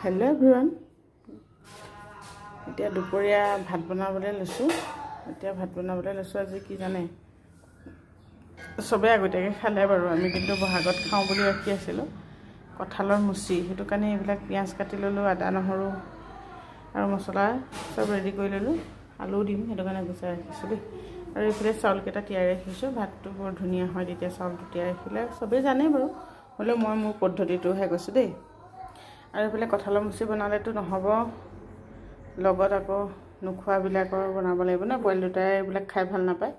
hello everyone এতিয়া দুপৰীয়া ভাত বনাবলৈ লৈছো আজি কি জানে সবে আগতীয়াকৈ খালে বাৰু আমি কিন্তু বহাগত খাওঁ বুলি ৰাখি আছিল কঁঠালৰ মুচি হেতু কাৰণে এইবিলাক পিয়াজ কাটি ললো আদা নহৰু আৰু মছলা সব ৰেডি কৰি ললো আলু দিম হেতু কাৰণে গুচাই ৰাখিছো দেই আৰু এইফালে চাউল কেটা তিয়াই ৰাখিছো ভাতটো বৰ ধুনিয়া হয় তেতিয়া চাউলটো তিয়াই ৰাখিলে সবে জানে বাৰু হলে মই মোৰ পদ্ধতিটোহে কৈছো দেই আৰু এইফালে কঁঠালৰ মুচি বনালেতো নহব লগত আকৌ নুখোৱা বিলাকৰ বনাব লাগিব না বইল দুটাই এইবিলাক খাই ভাল নাপায়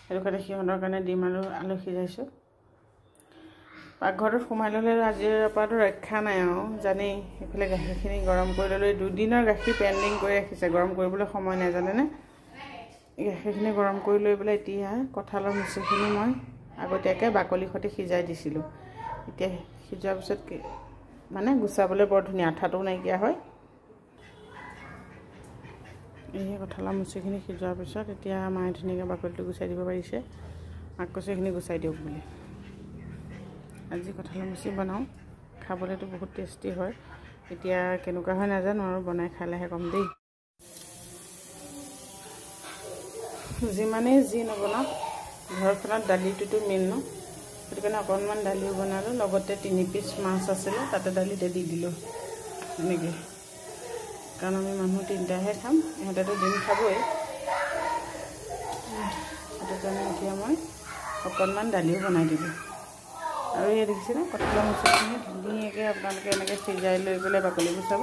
হেতু কাৰণে সিহঁতৰ কাৰণে ডিম আৰু আলু সিজাইছো পাকঘৰত সোমাই ললে আজিৰ পৰাটো ৰক্ষা নাই আৰু জানি এইফালে গাখীৰখিনি গৰম কৰি ললে দুদিনৰ গাখীৰ পেন্ডিং কৰি ৰাখিছে গৰম কৰিবলৈ সময় নাই জানে না গাখীৰখিনি গৰম কৰি লৈ পেলাই এতিয়া কঁঠালৰ মুচিখিনি মই আগতীয়াকৈ বাকলি সৈতে সিজাই দিছিলো এতিয়া সিজাৰ পিছত মানে গুছাবলৈ বৰ ধুনিয়া আঠাটো নাইকিয়া হয় এই কঁঠালৰ মুচিখিনি সিজাৰ পিছত এতিয়া মায়ে ধুনিয়াকৈ বাকলিটো গুছাই দিব পাৰিছে আকৌ সেইখিনি গুছাই দিওক বুলি আজি কঁঠালৰ মুচি বনাও খাবলৈতো বহুত টেষ্টি হয় এতিয়া কেনেকুৱা হয় নাজানো আৰু বনাই খালেহে কম দেই যিমানে যি নবনাও ঘৰখনত দালিটোতো মেইন ন হেতু কাৰণে অকণমান দালিও বনালো লগতে 3 পিস মাছ আছিল তাতে দালিতে দি দিলো এনেকৈ কাৰণ আমি মানুহ তিনটাহে খাম ইহঁতেতো দিন খাবই হেতু কাৰণে এতিয়া মই অকণমান দালিও বনাই দিলো আৰু এই দেখিছেনে কঁঠালৰ মুচিখিনি ধুনীয়াকৈ আপোনালোকে এনেকৈ সিজাই লৈ পেলাই বাকলি গুচাব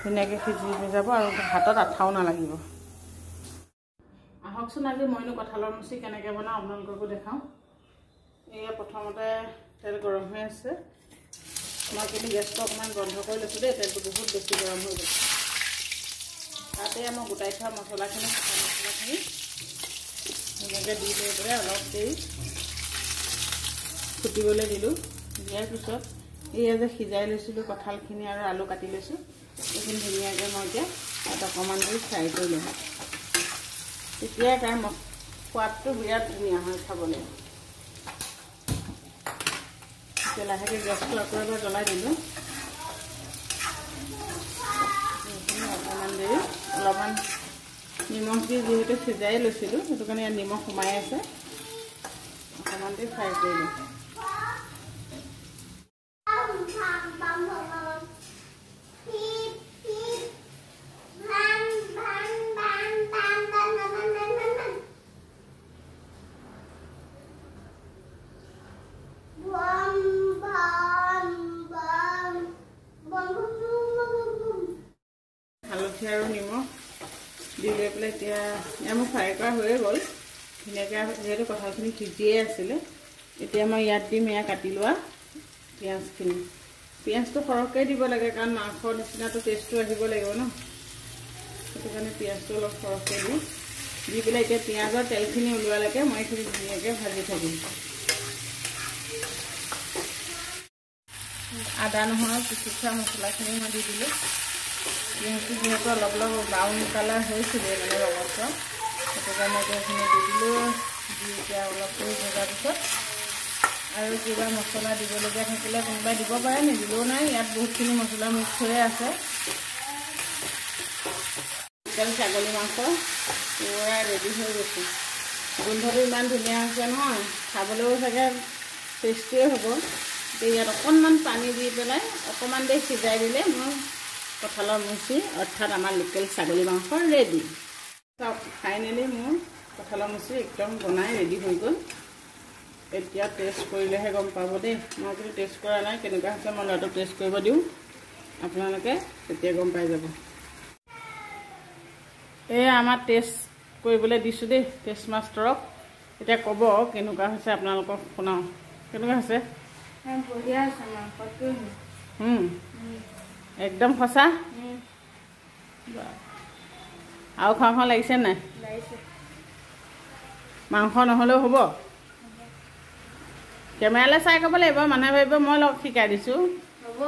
ধুনীয়াকৈ সিজি যাব আৰু হাতত আঠাও নালাগিব আহকচোন আজি মইনো কঁঠালৰ মুচি কেনেকৈ বনাওঁ আপোনালোককো দেখাওঁ এয়া প্ৰথমতে তেল গৰম হৈ আছে মই কিন্তু গেছটো অকণমান বন্ধ কৰি লৈছোঁ দেই তেলটো বহুত বেছি গৰম হৈ গৈছে তাতে মই গোটাই থোৱা মছলাখিনি শুকান মছলাখিনি ধুনীয়াকৈ দি লৈ পেলাই অলপ দেৰি ফুটিবলৈ দিলোঁ দিয়াৰ পিছত এয়া যে সিজাই লৈছিলোঁ কঁঠালখিনি আৰু আলু কাটি লৈছোঁ এইখিনি ধুনীয়াকৈ মই এতিয়া তাত অকণমান দেৰি ফ্ৰাই কৰি ল'ম তেতিয়া তাৰ সোৱাদটো বিৰাট ধুনীয়া হয় খাবলৈ এতিয়া লাহেকৈ গেছটো আকৌ এবাৰ জ্বলাই দিলোঁ অকণমান দেৰি অলপমান নিমখ দি যিহেতু সিজাই লৈছিলোঁ সেইটো কাৰণে ইয়াত নিমখ সোমাই আছে অকণমান দেৰি ফ্ৰাই কৰি দিওঁ হালধি আৰু নিমখ দি লৈ পেলাই এতিয়া মোৰ ফ্ৰাই কৰা হৈয়ে গ'ল ধুনীয়াকৈ যিহেতু কঁঠালখিনি সিজিয়ে আছিলে এতিয়া মই ইয়াত দিম এয়া কাটি লোৱা পিঁয়াজখিনি পিঁয়াজটো সৰহকৈ দিব লাগে কাৰণ মাংসৰ নিচিনাটো টেষ্টটো আহিব লাগিব ন সেইটো কাৰণে পিঁয়াজটো অলপ সৰহকৈ দিওঁ দি পেলাই এতিয়া পিঁয়াজৰ তেলখিনি ওলোৱালৈকে মই এইখিনি ধুনীয়াকৈ ভাজি থাকিম আদা নহৰু পিচি থোৱা মছলাখিনি মই দি দিলোঁ পিঁয়াজটো যিহেতু অলপ অলপ ব্ৰাউন কালাৰ হৈছিলে মানে ৰঙচুৱা সেইটো কাৰণে এইখিনি দি দিলোঁ দি এতিয়া অলপ কৰি ভজাৰ পিছত আৰু কিবা মছলা দিবলগীয়া থাকিলে কোনোবাই দিব পাৰে নিদিলেও নাই ইয়াত বহুতখিনি মছলা মিক্স হৈ আছে তেল ছাগলী মাংস পুৰা ৰেডি হৈ গৈছে গোন্ধটো ইমান ধুনীয়া হৈছে নহয় খাবলৈও চাগে টেষ্টিয়ে হ'ব এতিয়া ইয়াত অকণমান পানী দি পেলাই অকণমান দেৰি সিজাই দিলে মই কঁঠালৰ মুচি অৰ্থাৎ আমাৰ লোকেল ছাগলী মাংস ৰেডি চাওক ফাইনেলি মোৰ কঁঠালৰ মুচি একদম বনাই ৰেডি হৈ গ'ল এতিয়া টেষ্ট কৰিলেহে গম পাব দেই মই কিন্তু টেষ্ট কৰা নাই কেনেকুৱা হৈছে মই ল'ৰাটোক টেষ্ট কৰিব দিওঁ আপোনালোকে তেতিয়া গম পাই যাব এই আমাৰ টেষ্ট কৰিবলৈ দিছোঁ দেই টেষ্ট মাষ্টৰক এতিয়া ক'ব কেনেকুৱা হৈছে আপোনালোকক শুনাওঁ কেনেকুৱা হৈছে বঢ়িয়া আছে মাংসটো একদম সঁচা আৰু খাওঁ খাওঁ লাগিছে নাই মাংস নহ'লেও হ'ব কেমেৰালৈ চাই ক'ব লাগিব মানুহে ভাবিব মই লগ শিকাই দিছোঁ হ'ব